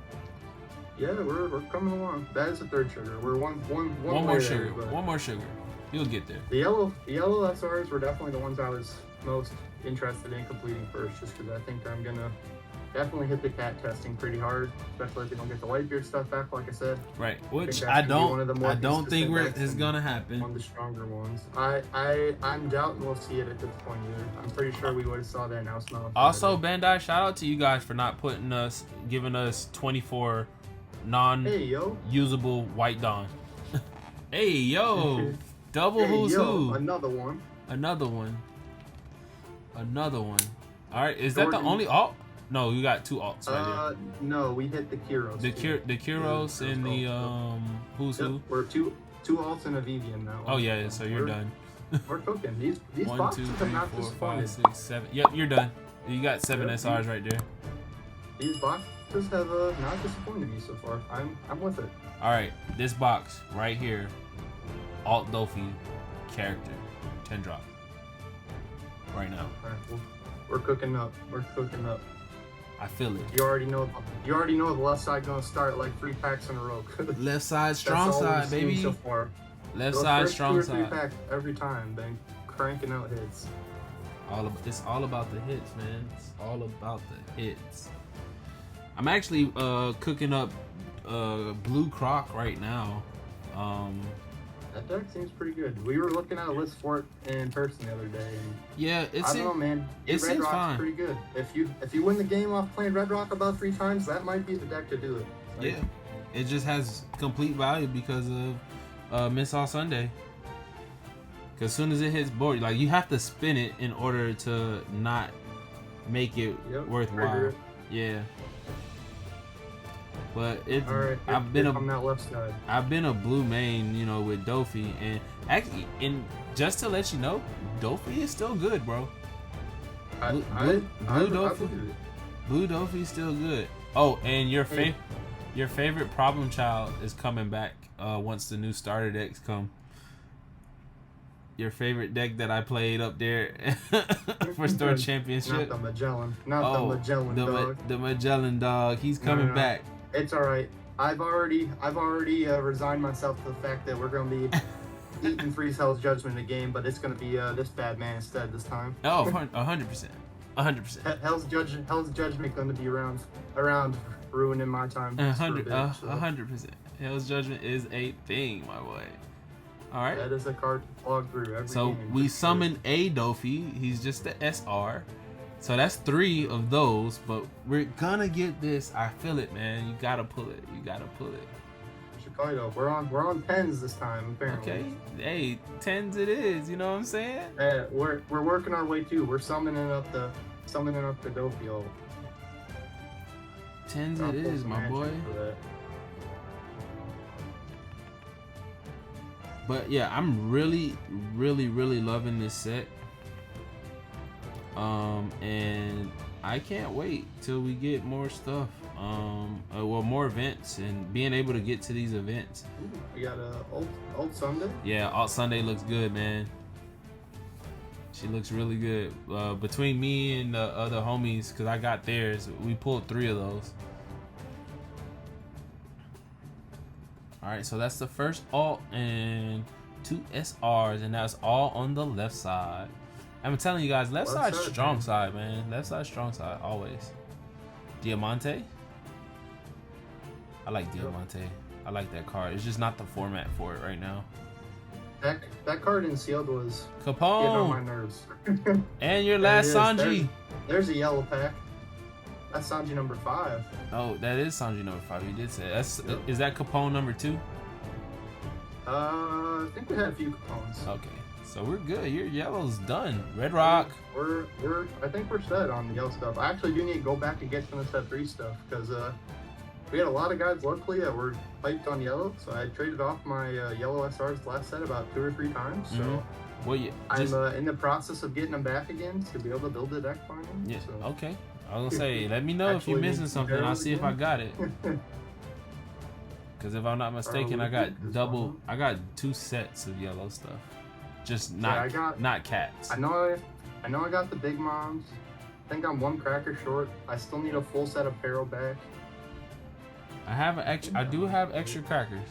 Yeah, we're coming along. That is the 3rd Sugar. We're one more Sugar. One more Sugar. You'll get there. The yellow SRs were definitely the ones I was most interested in completing first, just because I think I'm gonna definitely hit the cat testing pretty hard, especially if they don't get the Whitebeard stuff back, like I said. Right, which I don't think it's gonna happen. One of the stronger ones. I'm doubting we'll see it at this point either. I'm pretty sure we would have saw that announcement. Also, Bandai, shout out to you guys for not giving us 24 non-usable White Dawn. Hey yo, double who's who? Another one. All right, is that the only alt? No, you got 2 alts right there. No, we hit the Kyros. The Kyros and the who's who? We're two alts and a Vivian now. Oh yeah, so you're done. We're cooking. These 1, boxes 2, 3, have not 4, disappointed. 5, 6, 7. Yep, you're done. You got 7 SRs right there. These boxes have not disappointed me so far. I'm with it. All right, this box right here, alt Dofi character, 10 drop. Right now. All right, we're cooking up. I feel it. You already know the left side gonna start like 3 packs in a row. Left side, strong side, baby. So far. Left side, strong 2 or 3 side. packs every time, then cranking out hits. It's all about the hits, man. It's all about the hits. I'm actually cooking up Blue Croc right now. That deck seems pretty good. We were looking at a list for it in person the other day. And yeah, I don't know, man. It Red seems Rock's fine. Pretty good. If you win the game off playing Red Rock about 3 times, that might be the deck to do it. Yeah, it just has complete value because of Miss All Sunday. Because as soon as it hits board, like you have to spin it in order to not make it worthwhile. Yeah. But I've been on that left side. I've been a blue main, with Dofi, and actually, just to let you know, Dofi is still good, bro. Blue Dofi is still good. Oh, and your favorite problem child is coming back once the new starter decks come. Your favorite deck that I played up there for Store Championship. Not the Magellan. The Magellan dog. The Magellan dog. He's coming back. It's all right. I've already resigned myself to the fact that we're gonna be eating Freeze Hell's Judgment in the game, but it's gonna be this bad man instead this time. Oh, 100%. 100%. Hell's Judgment gonna be around ruining my time. 100%. Hell's Judgment is a thing, my boy. All right. That is a card to log through every So game. we summon a Dofi. He's just the SR. So that's 3 of those, but we're gonna get this. I feel it, man. You gotta pull it. Chicago, we're on 10s this time, apparently. Okay. Hey, 10s it is. You know what I'm saying? We're working our way too. We're summoning up the Dofi. 10s it is, my boy. But yeah, I'm really, really, really loving this set. And I can't wait till we get more stuff. Well, more events and being able to get to these events. Ooh, we got Alt Sunday. Yeah, Alt Sunday looks good, man. She looks really good. Between me and the other homies, because I got theirs, we pulled 3 of those. Alright, so that's the first alt and 2 SRs, and that's all on the left side. I'm telling you guys, left side strong side, man. Left side strong side, always. Diamante. I like Diamante. I like that card. It's just not the format for it right now. That card in sealed was Capone. getting on my nerves. And your last Sanji. There's a yellow pack. That's Sanji number 5. Oh, that is Sanji number 5. You did say that's. Yep. Is that Capone number 2? I think we had a few Capones. Okay, so we're good. Your yellow's done. Red Rock. I think we're set on the yellow stuff. I actually do need to go back and get some of the set 3 stuff because we had a lot of guys locally that were hyped on yellow, so I traded off my yellow SRs last set about 2 or 3 times. So. Mm-hmm. Well, I'm in the process of getting them back again to be able to build the deck finally. Yeah. So. Okay. I was gonna say, let me know if you're missing something. I'll see if I got it. Because if I'm not mistaken, I got 2 sets of yellow stuff. Just not cats. I know I got the big moms. I think I'm 1 cracker short. I still need a full set of Paro back. I do have extra crackers.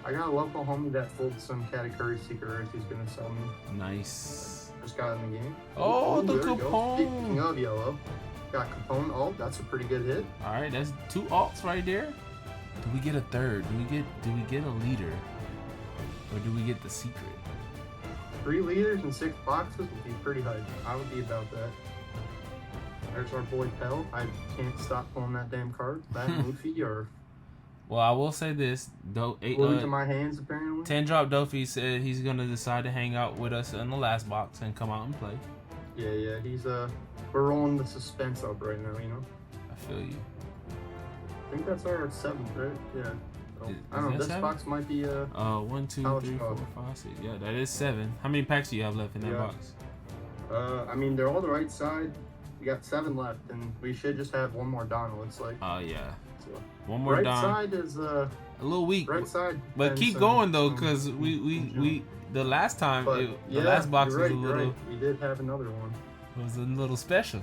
I got a local homie that pulled some Katakuri Secret Rares he's gonna sell me. Nice. Just got in the game. Oh, the Capone. Speaking of yellow, got Capone alt. That's a pretty good hit. All right, that's 2 alts right there. Do we get a third? Do we get a leader, or do we get the secret? 3 leaders and 6 boxes would be pretty hype. I would be about that. There's our boy Pell. I can't stop pulling that damn card. That Luffy or. Well, I will say this. Into my hands apparently. 10-drop Dofi said he's gonna decide to hang out with us in the last box and come out and play. Yeah. He's we're rolling the suspense up right now, you know. I feel you. I think that's our 7th, right? Yeah. So, I don't know. This 7? Box might be 1, 2, 3, 4, 5, 6. Yeah, that is 7. How many packs do you have left in that box? I mean, they're all the right side. We got 7 left, and we should just have 1 more Don. Looks like. Oh yeah. So, one more right Don. Side is a little weak. Right side. But keep going though, because we the last time the last box was a little. Right. We did have another one. It was a little special.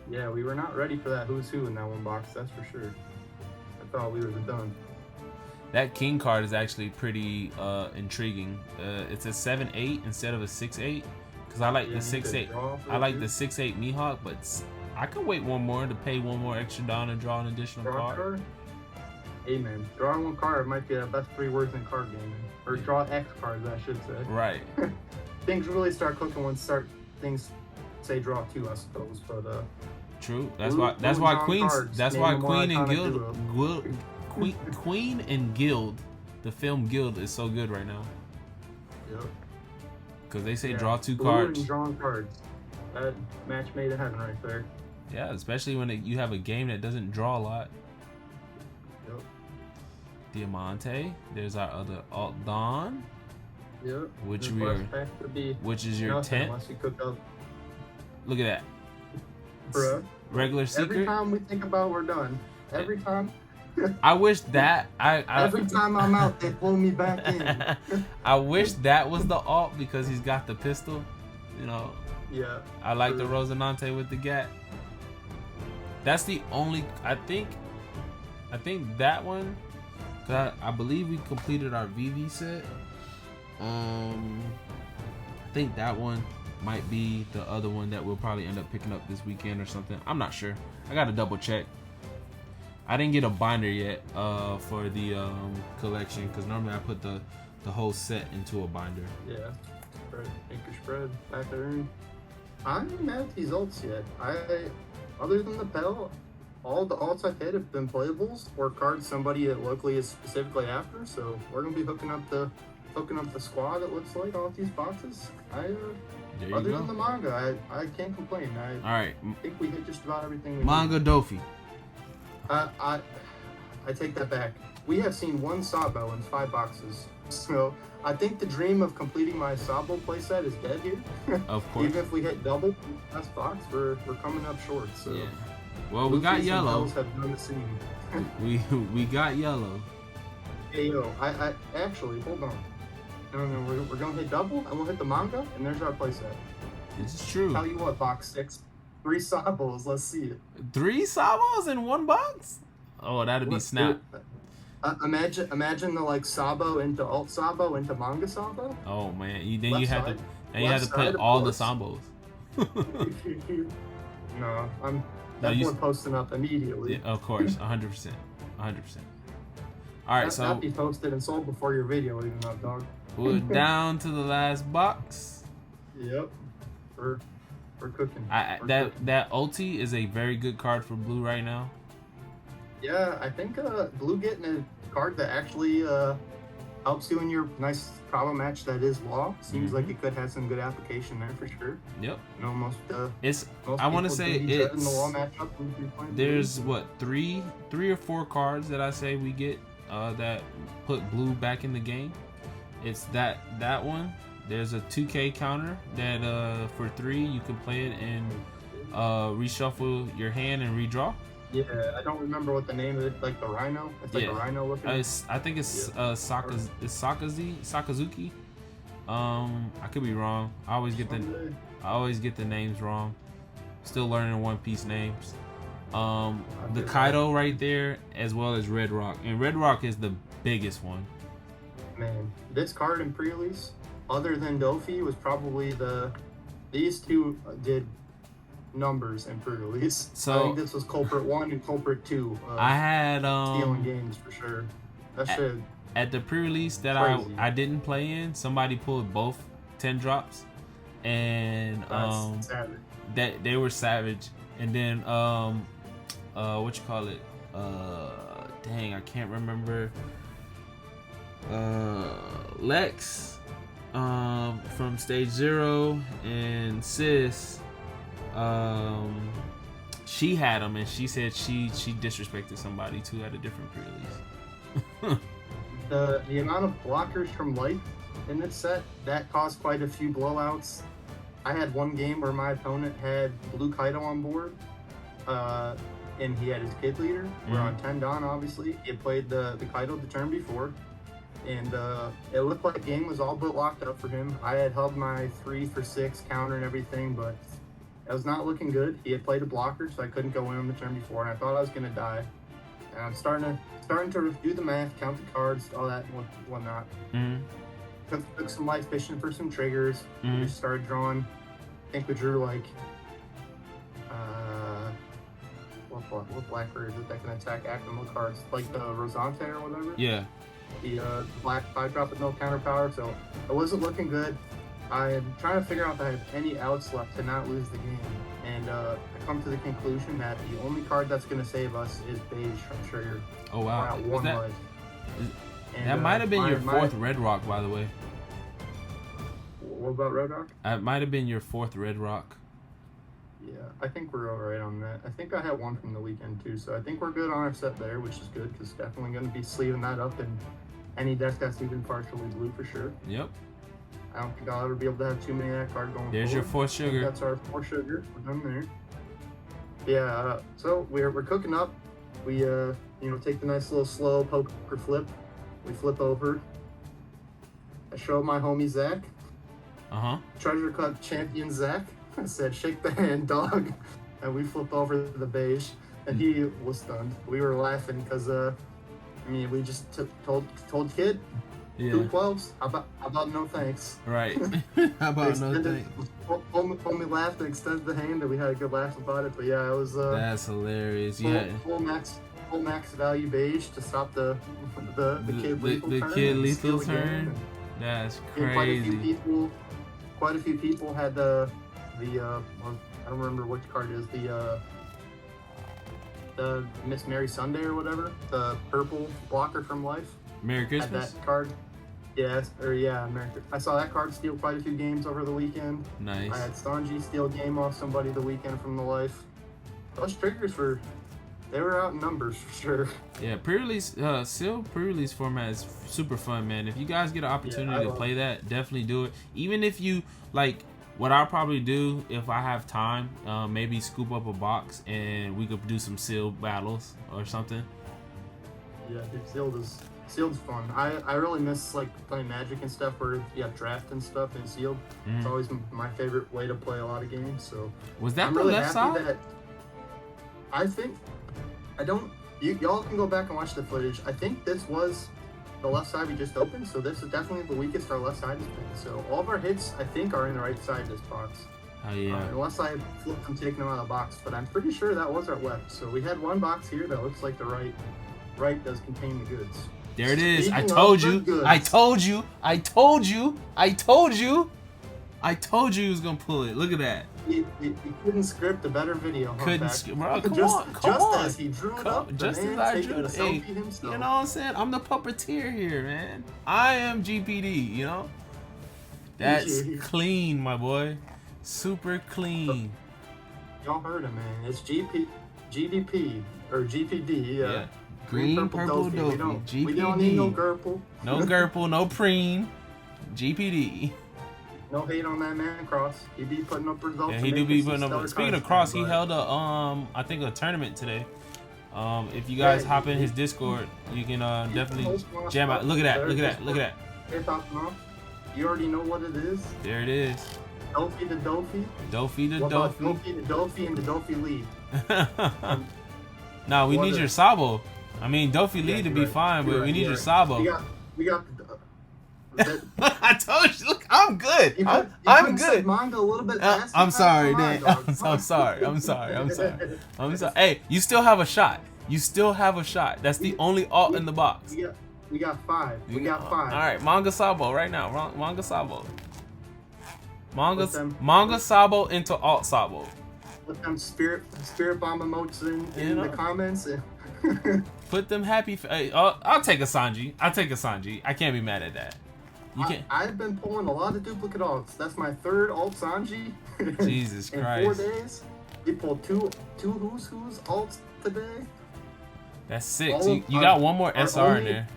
Yeah, we were not ready for that who's who in that one box. That's for sure. I thought we were done. That king card is actually pretty intriguing. It's a 7/8 instead of a 6/8. Because I like the 6/8. I like the 6/8 Mihawk, but I could wait 1 more to pay 1 more extra Don and draw an additional card. Amen. Drawing 1 card might be the best 3 words in card gaming. Or draw X cards, I should say. Right. Things really start cooking once things say draw 2, I suppose. But true. That's why Queen and Guild, the film Guild, is so good right now. Yep. Because they say draw 2 cards. And drawing cards. That match made in heaven right there. Yeah, especially when you have a game that doesn't draw a lot. Yep. Diamante. There's our other alt Don. Yep. Which is your 10th. Unless you cook up. Look at that. Bruh. Regular secret. Every time we think about we're done. Every time. I wish that every time I'm out, they pull me back in. I wish that was the alt because he's got the pistol. You know. Yeah. I like the Rosinante with the gat. That's the only. I think that one. Cause I believe we completed our VV set. I think that one might be the other one that we'll probably end up picking up this weekend or something. I'm not sure. I gotta double check. I didn't get a binder yet for the collection because normally I put the whole set into a binder. Yeah, make your spread back there. I'm not mad at these alts yet. Other than the Pell, all the alts I've hit have been playables or cards somebody that locally is specifically after. So we're gonna be hooking up the squad. It looks like off these boxes. Other than the manga, I can't complain. I think we hit just about everything. Manga Dofi. I I take that back. We have seen one Sabo in 5 boxes. So I think the dream of completing my Sabo playset is dead here. Of course. Even if we hit double last box, we're coming up short. So yeah. Well, we got yellow. Have done the same. we got yellow. Hey yo, I actually hold on. No, we're gonna hit double and we'll hit the manga and there's our playset. This is true. Tell you what, box 6, 3 Sabos. Let's see it. 3 Sabos in 1 box? Oh, that'd be snap. Imagine the like Sabo into alt Sabo into manga Sabo. Oh man, you had to put all the Sabos. No, I'm definitely posting up immediately. Yeah, of course, 100%, 100%. All right, so that'd be posted and sold before your video even up, dog. We're down to the last box. Yep, we're cooking. That OT is a very good card for blue right now. Yeah, I think blue getting a card that actually helps you in your nice problem match that is law seems like it could have some good application there for sure. Yep. You know, most I want to say it's in the law matchup. There's what three or 4 cards that I say we get that put blue back in the game. It's that one. There's a 2K counter that for 3 you can play it and reshuffle your hand and redraw. Yeah, I don't remember what the name of it, like the rhino. It's like a rhino looking. I think it's Sakazuki. I could be wrong. I always get the names wrong. Still learning One Piece names. The Kaido right there, as well as Red Rock, and Red Rock is the biggest one. Man, this card in pre-release, other than Dofi, was probably these two did numbers in pre-release. So I think this was culprit 1 and culprit 2. I had stealing games for sure. That shit. At the pre-release that I didn't play in, somebody pulled both 10 drops, and that they were savage. And then what you call it? Dang, I can't remember. Lex from Stage 0 and Sis. She had them, and she said she disrespected somebody too at a different pre-release. The amount of blockers from light in this set that caused quite a few blowouts. I had one game where my opponent had blue Kaido on board, and he had his kid leader. We're on 10 Dawn, obviously. He had played the Kaido the turn before, and it looked like the game was all but locked up for him. I had held my 3 for 6 counter and everything, but it was not looking good. He had played a blocker, so I couldn't go in on the turn before, and I thought I was gonna die. And I'm starting to do the math, count the cards, all that and whatnot. Took some light fishing for some triggers. We just started drawing. I think we drew like what black bird is it that can attack active cards, like the Rosante or whatever. Yeah. The black 5-drop with no counter power, so it wasn't looking good. I'm trying to figure out if I have any outs left to not lose the game, and I come to the conclusion that the only card that's going to save us is beige from trigger. Oh wow! We're at 1 life. That might have been your 4th Red Rock, by the way. What about Red Rock? It might have been your 4th Red Rock. Yeah, I think we're all right on that. I think I had one from the weekend too, so I think we're good on our set there, which is good because definitely going to be sleeving that up in any deck that's even partially blue for sure. Yep. I don't think I'll ever be able to have too many of that card going There's forward. your 4th sugar. That's our 4th sugar. We're done there. Yeah, so we're cooking up. We take the nice little slow poker flip. We flip over. I show my homie Zach. Treasure Cup champion Zach. I said, "Shake the hand, dog," and we flip over the beige, and he was stunned. We were laughing because we just told kid. Yeah. 2 12s. How about no thanks? Right. How about no thanks? Homie laughed and extended the hand, and we had a good laugh about it. But yeah, it was. That's hilarious. Full max value beige to stop the kid lethal turn. The kid lethal turn. That's crazy. Quite a few people had the I don't remember which card it is, the Miss Mary Sunday or whatever, the purple blocker from life. Merry Christmas. Had that card. Yes, Merry Christmas. I saw that card steal quite a few games over the weekend. Nice. I had Stanji steal a game off somebody the weekend from the life. Those triggers were they were out in numbers for sure. Yeah, pre-release, sealed pre-release format is super fun, man. If you guys get an opportunity to play that, definitely do it. Even if you like, what I'll probably do if I have time, maybe scoop up a box and we could do some sealed battles or something. Yeah, dude, sealed's fun. I really miss like playing Magic and stuff where you have draft and stuff in sealed. It's always my favorite way to play a lot of games. So was that I'm the really left happy side? that I think y'all can go back and watch the footage. I think this was the left side we just opened, so this is definitely the weakest our left side has been. So all of our hits, I think, are in the right side of this box. Oh yeah. Unless I flip them, taking them out of the box, but I'm pretty sure that was our left. So we had one box here that looks like the right does contain the goods. There it is. Speaking I told you. goods, I told you. I told you. I told you. I told you he was gonna pull it. Look at that. He couldn't script a better video. Couldn't, bro. Come just, on. Come just on. as he drew it up, just as I drew it. Hey, you know what I'm saying? I'm the puppeteer here, man. I am GPD. You know. That's clean, my boy. Super clean. Y'all heard him, man. It's GDP or GPD. Yeah. Green, purple, dopey. GPD. We don't need no Gurple. No Gurple, no preen. GPD. No hate on that man, Cross. He be putting up results. Yeah, he do be putting up. Speaking of Cross, he held a I think a tournament today. If you guys hop in his Discord, you can definitely jam out. Look at that! Look at that! Look at that! You already know what it is. There it is. Dofi to Dofi. Dofi to Dofi. Dofi. Dofi to Dofi and the Dofi lead. Nah, we need your Sabo. I mean, Dofi lead to be fine, but we need your Sabo. We got I told you. Look, I'm good. I'm good. Manga a little bit I'm sorry, Dan. I'm sorry. I'm sorry. Hey, you still have a shot. You still have a shot. That's the only alt in the box. We got five. We got five. All right, Manga Sabo right now. Manga Sabo. Manga Sabo into alt Sabo. Put them spirit bomb emotes in the comments. Put them happy. I'll take a Sanji. I can't be mad at that. You can't. I've been pulling a lot of duplicate alts. That's my third alt Sanji. Jesus Christ. In 4 days. We pulled two who's alts today. That's 6. You got one more SR in there.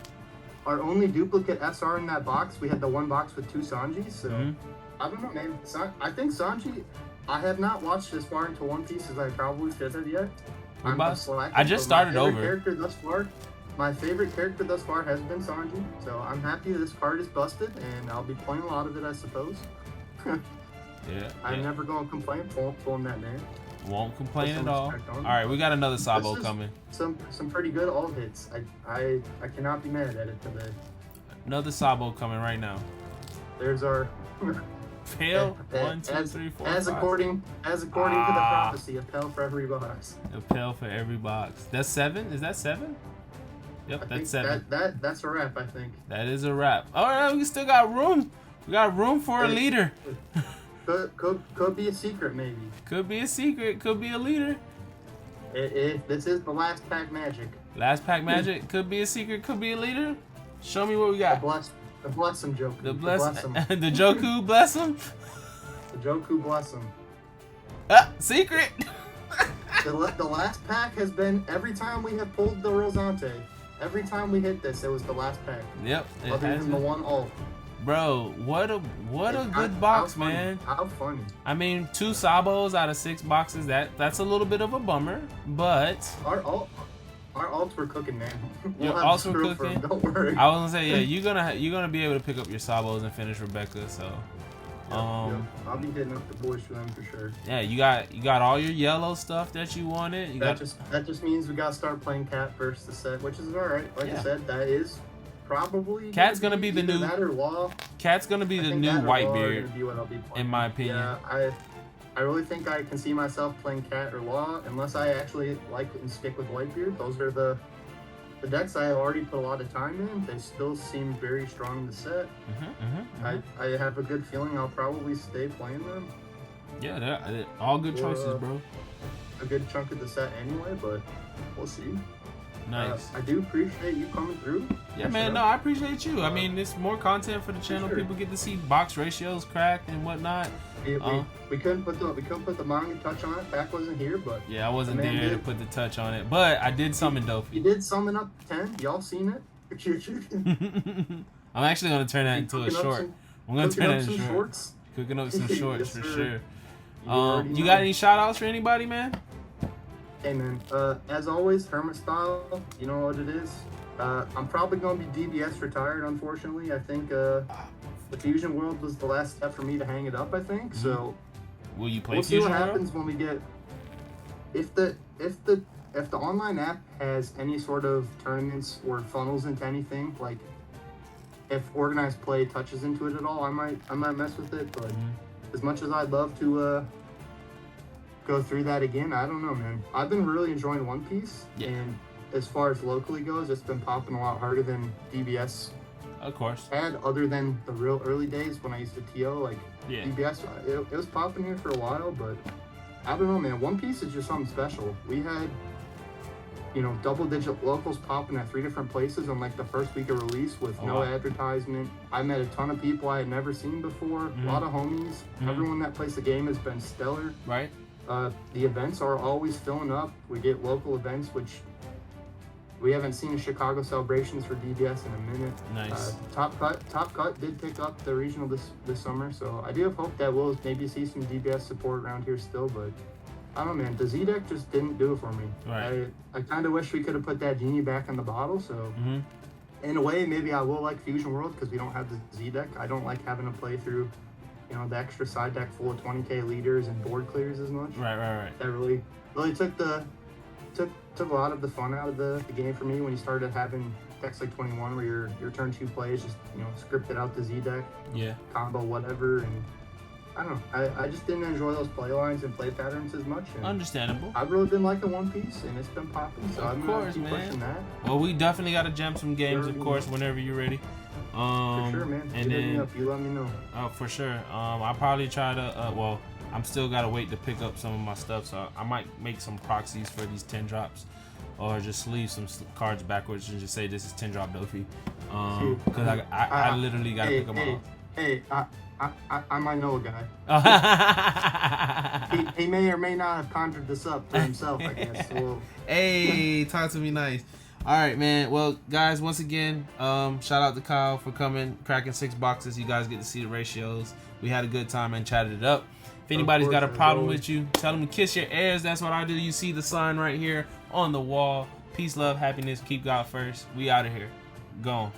Our only duplicate SR in that box. We had the one box with 2 Sanjis. So I don't know, man. I think Sanji. I have not watched as far into One Piece as I probably should have yet. I just started over. My favorite character thus far has been Sanji, so I'm happy this card is busted, and I'll be playing a lot of it, I suppose. I'm never gonna complain pulling that name. Won't complain at all. All right, we got another Sabo coming. Some pretty good alt hits. I cannot be mad at it today. Another Sabo coming right now. There's our. Pale 1, 2, 3, 4. As according to the prophecy, a pale for every box. A pale for every box. That's 7. Is that 7? Yep, that's 7. That's a wrap, I think. That is a wrap. All right, we still got room. We got room for a leader. Could be a secret, maybe. Could be a secret. Could be a leader. If this is the last pack magic. Last pack magic. Could be a secret. Could be a leader. Show me what we got. The bless him, Joku. The Joku bless him. The Joku bless him. Secret. The last pack has been every time we have pulled the Rosante. Every time we hit this, it was the last pack. Yep. Other than the one alt. Bro, what a good box, man. How funny. I mean, 2 Sabos out of 6 boxes. That's a little bit of a bummer, but our alts were cooking, man. Your alts were cooking. Don't worry. I was gonna say, yeah, you're gonna be able to pick up your Sabos and finish Rebecca. So, I'll be hitting up the boys for them for sure. Yeah, you got all your yellow stuff that you wanted. That just means we gotta start playing Cat versus the set, which is all right. Like I said, that is probably Cat's gonna be the new. That or Law. Cat's gonna be the new Whitebeard, in my opinion. Yeah, I really think I can see myself playing Cat or Law, unless I actually like and stick with Whitebeard. Those are the decks I already put a lot of time in. They still seem very strong in the set. I have a good feeling I'll probably stay playing them. Yeah, they're all good choices, bro. A good chunk of the set anyway, but we'll see. Nice. I do appreciate you coming through. Yeah, man. No, I appreciate you. I mean, it's more content for the channel. Sure. People get to see box ratios cracked and whatnot. We couldn't put the manga touch on it. Back wasn't here, but yeah, I wasn't there to put the touch on it. But I did summon Dofi. You did summon up 10. Y'all seen it? I'm actually gonna turn that into a short. I'm gonna turn that into shorts. Cooking up some shorts for sure. You got any shout outs for anybody, man? Hey man, as always, Hermit style, you know what it is. I'm probably gonna be DBS retired, unfortunately. I think the Fusion World was the last step for me to hang it up, I think. So will you play we'll Fusion see what World? happens when we get if the online app has any sort of tournaments or funnels into anything, like if organized play touches into it at all, I might mess with it. But as much as I'd love to go through that again, I don't know, man. I've been really enjoying One Piece, and as far as locally goes, it's been popping a lot harder than DBS. Of course. Had, other than the real early days when I used to TO, like DBS, it was popping here for a while, but I don't know, man. One Piece is just something special. We had, you know, double-digit locals popping at 3 different places on like the first week of release with no advertisement. I met a ton of people I had never seen before. A lot of homies. Everyone that plays the game has been stellar. Right. The events are always filling up. We get local events, which we haven't seen Chicago celebrations for DBS in a minute. Nice. Top Cut did pick up the regional this summer, so I do have hope that we'll maybe see some DBS support around here still, but I don't know, man. The Z deck just didn't do it for me. Right. I kind of wish we could have put that genie back in the bottle, so in a way, maybe I will like Fusion World because we don't have the Z deck. I don't like having to play through, you know, the extra side deck full of 20k leaders and board clears as much. Right. That really took a lot of the fun out of the game for me when you started having decks like 21 where your turn 2 plays just, you know, scripted out the Z deck, combo whatever, and I don't know. I just didn't enjoy those play lines and play patterns as much. And understandable. I've really been liking One Piece, and it's been popping, so I'm gonna keep man. pushing that. Well, we definitely got to jam some games, of course, whenever you're ready. For sure, man. And then you let me know. Oh, for sure. I'll probably try to. Well, I'm still gotta wait to pick up some of my stuff, so I might make some proxies for these 10 drops, or just leave some cards backwards and just say this is 10 drop Dofi. Because I literally gotta pick them up. Hey, I might know a guy. he may or may not have conjured this up for himself, I guess. So. Hey, talk to me nice. All right, man. Well, guys, once again, shout out to Kyle for coming, cracking 6 boxes. You guys get to see the ratios. We had a good time and chatted it up. If anybody's got a problem with you, tell them to kiss your ears. That's what I do. You see the sign right here on the wall. Peace, love, happiness. Keep God first. We out of here. Gone.